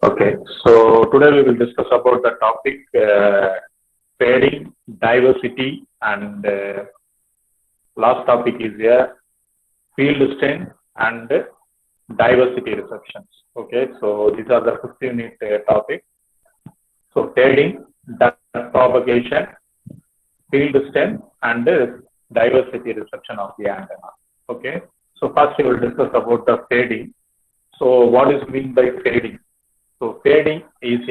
Okay, so today we will discuss about the topic fading, diversity, and last topic is field strength and diversity receptions. Okay, so these are the 15-minute topic. So fading, propagation, field strength, and diversity reception of the antenna. Okay, so first we will discuss about the fading. So what is meant by fading? So fading is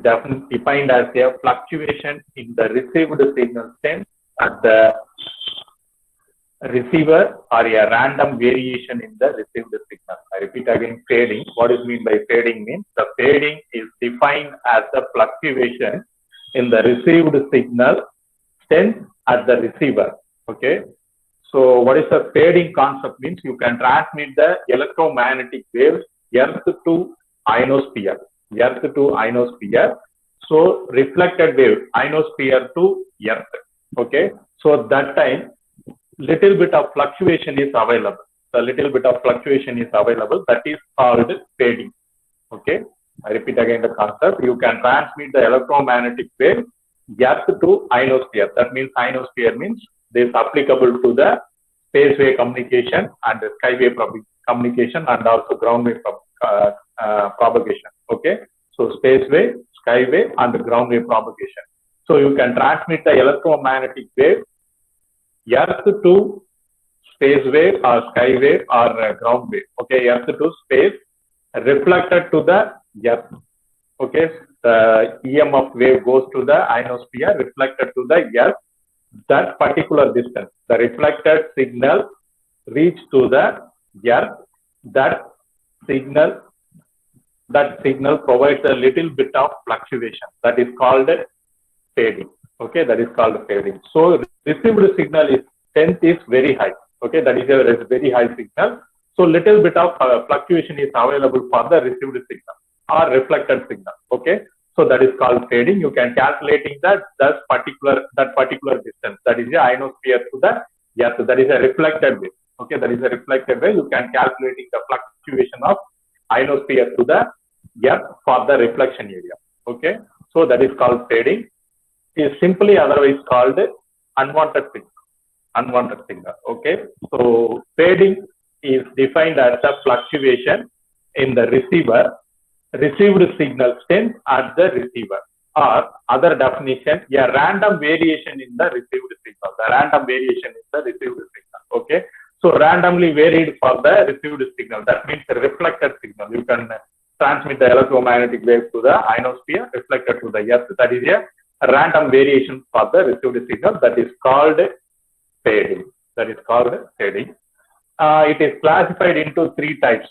definitely defined as a fluctuation in the received signal strength at the receiver or a random variation in the received signal. I repeat again, fading. What is meant by fading means the fading is defined as the fluctuation in the received signal strength at the receiver. Okay. So what is the fading concept means? You can transmit the electromagnetic waves earth to ionosphere, So reflected wave, ionosphere to earth. Okay. So that time, little bit of fluctuation is available. That is called fading. Okay. I repeat again the concept. You can transmit the electromagnetic wave earth to ionosphere. That means ionosphere means this applicable to the space wave communication and the skywave communication and also ground wave propagation. Okay. So space wave, skywave, and ground wave propagation. So you can transmit the electromagnetic wave earth to space wave or skywave or ground wave. Okay. Earth to space reflected to the earth. Okay. The EMF wave goes to the ionosphere, reflected to the earth. That particular distance, the reflected signal reach to the earth. That signal provides a little bit of fluctuation. That is called fading. Okay, that is called fading. So received signal strength is very high. Okay, that is a very high signal. So little bit of fluctuation is available for the received signal or reflected signal. Okay. So that is called fading. You can calculating that particular distance. That is the ionosphere to the earth. That is a reflected wave. Okay, that is a reflected wave. You can calculating the fluctuation of ionosphere to the earth for the reflection area. Okay, so that is called fading. It is simply otherwise called unwanted signal. Okay, so fading is defined as a fluctuation in the received signal strength at the receiver, or other definition, a random variation in the received signal. Okay, so randomly varied for the received signal. That means a reflected signal. You can transmit the electromagnetic wave to the ionosphere, reflected to the earth. That is a random variation for the received signal. That is called fading. It is classified into three types.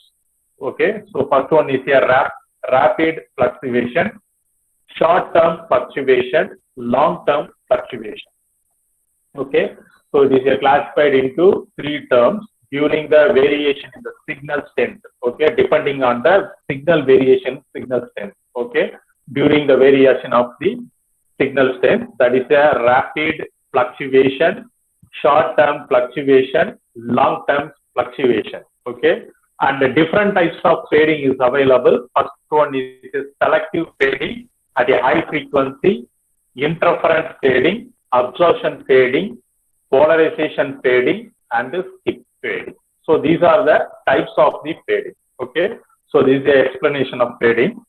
Okay, so first one is a rapid fluctuation, short-term fluctuation, long-term fluctuation. Okay, so it is classified into three terms during the variation in the signal strength. Okay, depending on the signal strength. Okay, during the variation of the signal strength, that is a rapid fluctuation, short-term fluctuation, long-term fluctuation. Okay. And the different types of fading is available. First one is selective fading at a high frequency, interference fading, absorption fading, polarization fading, and skip fading. So these are the types of the fading. Okay. So this is the explanation of fading.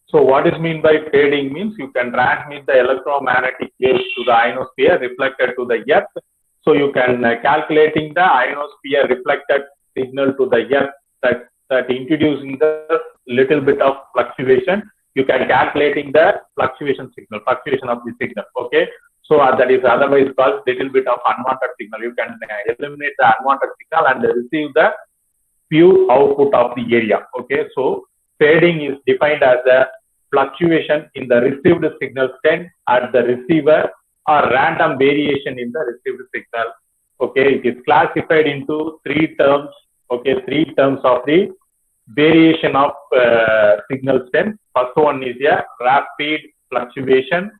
So what is meant by fading means you can transmit the electromagnetic waves to the ionosphere, reflected to the earth. So you can calculating the ionosphere reflected signal to the earth, that introducing the little bit of fluctuation. You can calculating the fluctuation of the signal. Okay, so that is otherwise called little bit of unwanted signal. You can eliminate the unwanted signal and receive the pure output of the area. Okay, so fading is defined as a fluctuation in the received signal strength at the receiver or random variation in the received signal. Okay, it is classified into three terms. Okay, three terms of the variation of signal strength. First one is a rapid fluctuation,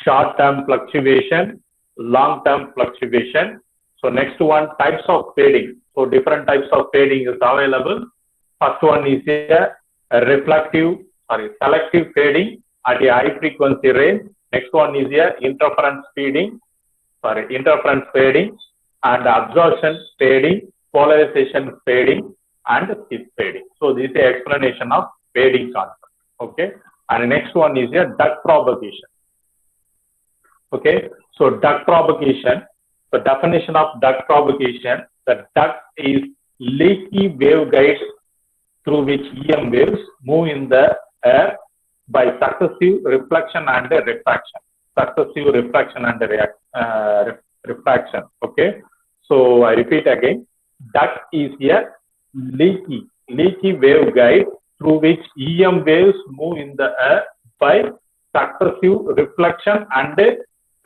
short-term fluctuation, long-term fluctuation. So next one, types of fading. So different types of fading is available. First one is a selective fading at a high frequency range. Next one is a interference fading and absorption fading, polarization fading, and shift fading. So this is the explanation of fading concept. Okay, and next one is a duct propagation. Okay, so duct propagation. The definition of duct propagation: the duct is leaky waveguide through which EM waves move in the air by successive reflection and refraction. Refraction. Okay, so I repeat again: duct is a leaky waveguide through which EM waves move in the air by successive reflection and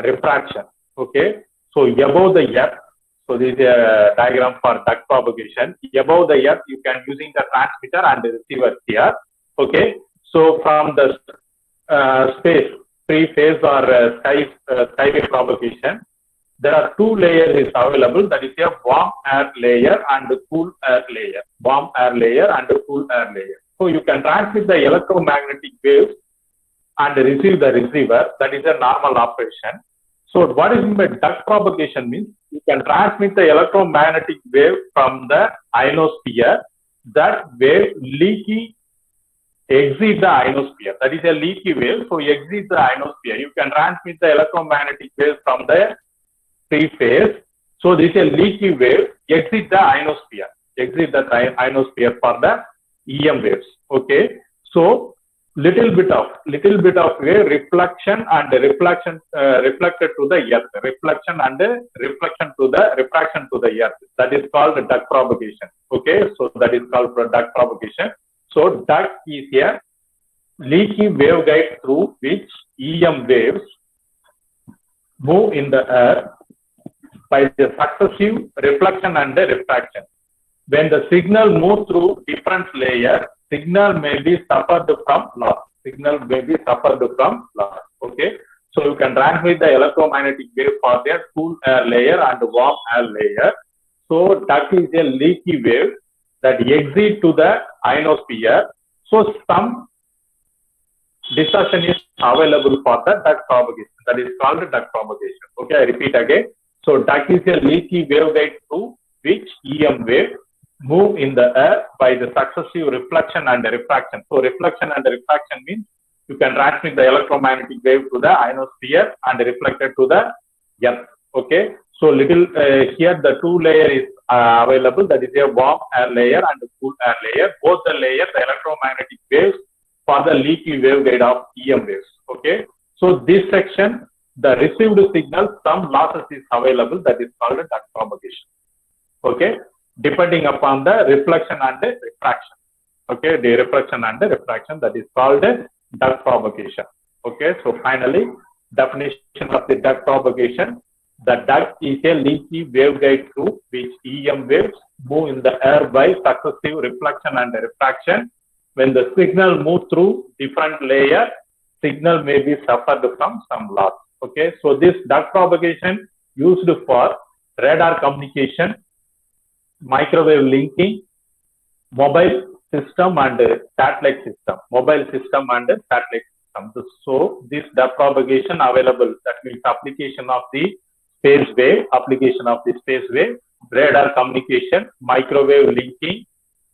refraction. Okay, so above the earth. So this is a diagram for duct propagation. Above the earth, you can using the transmitter and the receiver here. Okay, so from the space, free-phase or skyway propagation, there are two layers is available. That is a warm air layer and cool air layer. Warm air layer and cool air layer. So you can transmit the electromagnetic waves and receive the receiver. That is a normal operation. So what is meant by duct propagation means you can transmit the electromagnetic wave from the ionosphere. That wave exceeds the ionosphere. That is a leaky wave. So exceeds the ionosphere. You can transmit the electromagnetic wave from the free phase. So this is a leaky wave exceeds the ionosphere. Exceeds the ionosphere for the EM waves. Okay. So little bit of wave reflection and reflected to the earth. Reflection and refraction to the earth. That is called duct propagation. Okay. So that is called duct propagation. So duct is a leaky waveguide through which EM waves move in the air by the successive reflection and refraction. When the signal moves through different layers, signal may be suffered from loss. Okay. So you can transmit the electromagnetic wave for their cool air layer and warm air layer. So duct is a leaky wave that exceeds to the ionosphere. So some distortion is available for the duct propagation. That is called duct propagation. Okay, I repeat again. So duct is a leaky waveguide through which EM wave move in the air by the successive reflection and refraction. So reflection and refraction means you can transmit the electromagnetic wave to the ionosphere and reflect it to the earth. Okay. So here the two layer is available. That is a warm air layer and a cool air layer. Both the layers, the electromagnetic waves for the leaky waveguide of EM waves. Okay. So this section, the received signal, some losses is available. That is called duct propagation. Okay. Depending upon the reflection and the refraction. Okay, the reflection and the refraction, that is called duct propagation. Okay, so finally, definition of the duct propagation: the duct is a leaky waveguide through which EM waves move in the air by successive reflection and refraction. When the signal moves through different layers, signal may be suffered from some loss. Okay, so this duct propagation used for radar communication, microwave linking, mobile system and satellite system. So this duct propagation available, that means application of the space wave, radar communication, microwave linking,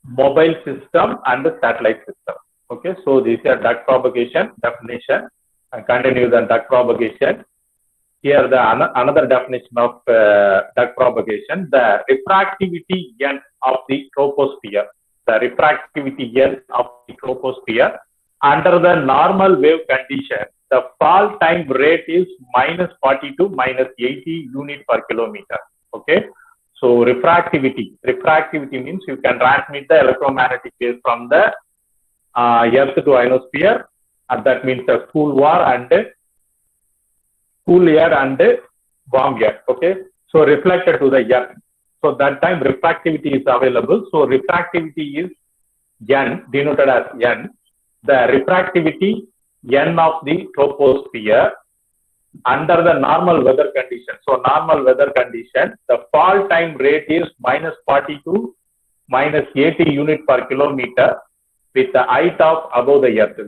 mobile system and the satellite system. Okay, so this is a duct propagation definition. I continue the duct propagation. Here the another definition of duct propagation: the refractivity N of the troposphere. Under the normal wave condition, the fall time rate is -40 to -80 unit per kilometer. Okay, so refractivity means you can transmit the electromagnetic waves from the earth to ionosphere, and that means the cool air and warm air. Okay, so reflected to the earth. So that time refractivity is available. So refractivity is N, denoted as N. The refractivity N of the troposphere under the normal weather condition. So normal weather condition, the fall time rate is -40 to -80 unit per kilometer. with the height of above the earth,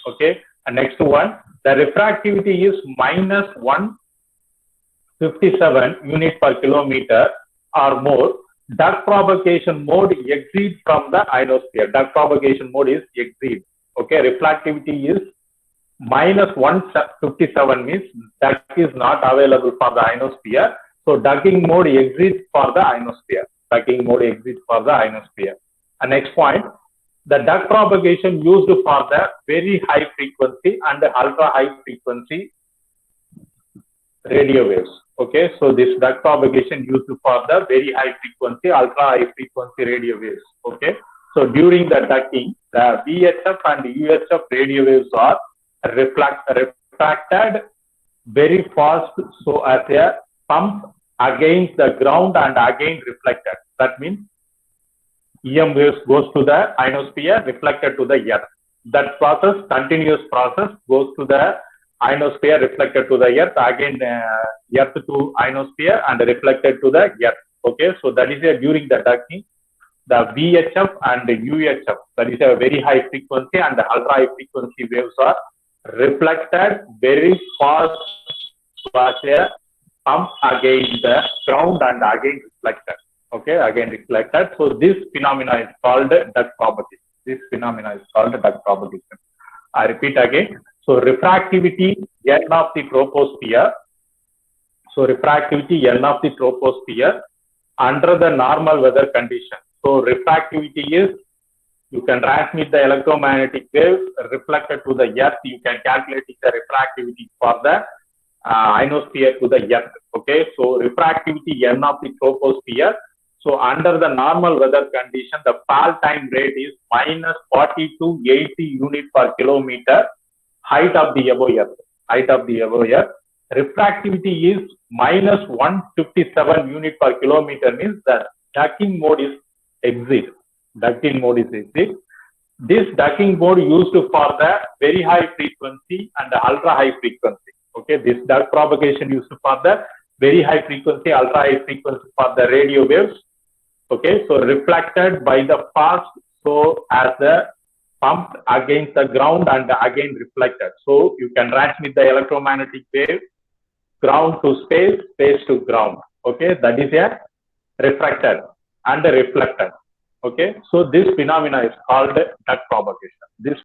Okay. And next one, the refractivity is minus 157 unit per kilometer or more. Duck propagation mode exceeds from the ionosphere. Duck propagation mode is exceed. Okay. Refractivity is minus 157 means duck is not available for the ionosphere. So ducking mode exists for the ionosphere. And next point, the duck propagation used for the very high frequency and the ultra high frequency radio waves. Okay, so this duck propagation used for the very high frequency, ultra high frequency radio waves. Okay, so during the ducking, the VHF and UHF radio waves are refracted very fast, so as a pump against the ground and again reflected. That means EM waves goes to the ionosphere, reflected to the earth. That process, continuous process, goes to the ionosphere, reflected to the earth, again earth to ionosphere and reflected to the earth. Okay, so that is during the ducking, the VHF and the UHF, that is a very high frequency and the ultra high frequency waves are reflected very fast as a pump against the ground and again reflected. Okay, again reflected. So this phenomena is called duck propagation. I repeat again. So refractivity N of the troposphere. Under the normal weather condition. So refractivity is, you can transmit the electromagnetic waves reflected to the earth. You can calculate the refractivity for the ionosphere to the earth. Okay, so refractivity N of the troposphere. So under the normal weather condition, the fall time rate is minus 40 to 80 unit per kilometer height of the above earth. Refractivity is minus 157 unit per kilometer means the ducking mode is exit. This ducking mode used for the very high frequency and the ultra high frequency. Okay, this duck propagation used for the very high frequency, ultra high frequency for the radio waves. Okay, so reflected by the fast, so as the pumped against the ground and again reflected. So you can transmit the electromagnetic wave ground to space, space to ground. Okay, that is a refracted and reflected. Okay, so this phenomena is called duck propagation. This